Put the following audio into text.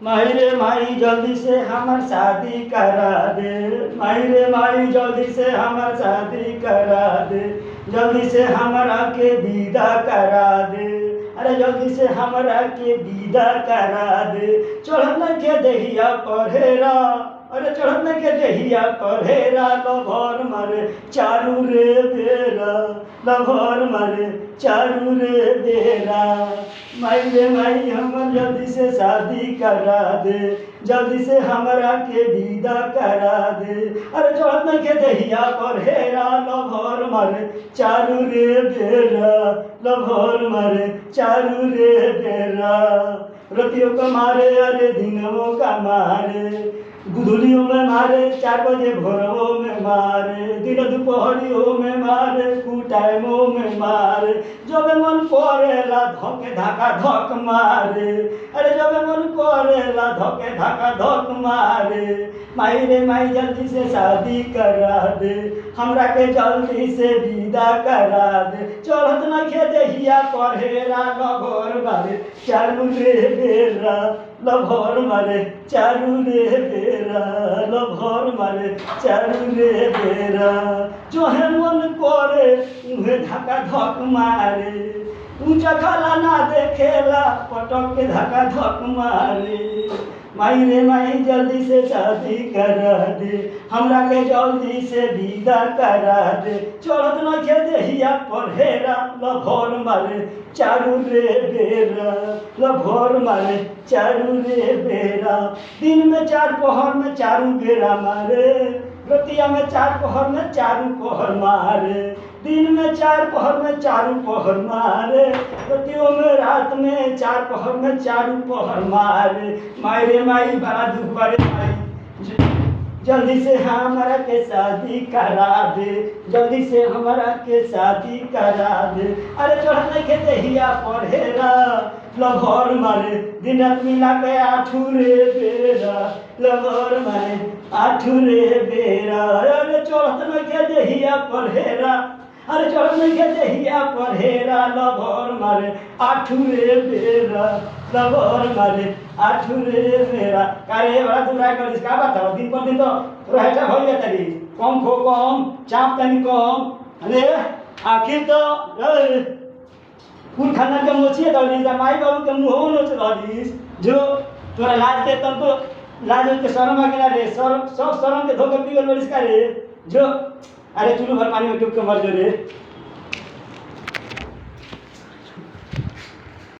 माई रे माई जल्दी से हमार शादी करा दे। माई रे माई जल्दी से हमार शादी करा दे। जल्दी से हमरा के विदा करा दे। अरे जल्दी से हमरा के विदा करा दे। चढ़न के दहिया पढ़ेरा, अरे चढ़न के दहिया पढ़ेरा। लभर मारे चारू रे बेरा, लभर मारे चारू रे बेरा। माई रे माई हमर जल्दी से शादी करा दे। जल्दी से हमरा के विदा करा दे। अरे चढ़न के दहिया पढ़ेरा। लभर मारे चारू रे बेरा, लभर मारे चारू रे बेरा। रतियों का मारे अरे दिनों का मारे। गुदुलियों में मारे 4 बजे भोरों में मारे। दिन दोपहरियों में मारे, कुटाइमों में मारे। जब मन करेला धके धका धक मारे। अरे जब मन करेला धके धका धक मारे। माई रे माई जल्दी से शादी करा दे। हमरा के जल्दी से विदा करा दे। चढ़त न के दहिया पढ़ेरा। लभर मारे चारू रे बेरा, लभर मारे चारू रे बेरा, लभर मारे चारू रे बेरा। जोहे मन करे उहे धका धक मारे। ऊंचा खाला ना देखेला पटक के धका धक मारे। माई रे माई जल्दी से शादी करा दे। हमरा के जल्दी से विदा करा दे। चढ़त न के दहिया पढ़ेरा। लभर मारे चारू रे बेरा, लभर मारे चारू रे बेरा। दिन में 4 पहर में चारू बेरा मारे। रतिया में 4 पहर में चारू पहर मारे। दिन में 4 पहर में चारू पहर मारे। रतियों में रात में 4 पहर में चारू पहर मारे। माई रे माई बड़ा दुख बड़े माई जल्दी से हमरा के शादी करा दे। जल्दी से हमरा के शादी करा दे। अरे चढ़ने के दहिया पढ़ेरा। लभर मारे दिन रात मिला के 8 रे बेरा, लभर मारे 8 रे बेरा। अरे चढ़ने के दहिया पढ़ेरा। अरे चढ़ने के दहिया पढ़ेरा। लभर मारे 8 रे बेरा, लभर मारे 8 रे बेरा। कारे बड़ा दुराई करिस का बात हो। दिन पर दिन तो रहेटा हो जाता री। कम खो कम, चाप तनी कम। अरे आखिर तो कुल खाना के मोचिए दलिस। माई बाबू के मुंह नोच दलिस। जो तोरा लाज के तब तो लाज के शर्म आ गेला रे। सब शर्म के धोके पी गेल बरिस का रे। जो अरे चुल्लू भर पानी में डूब के मर जो रे।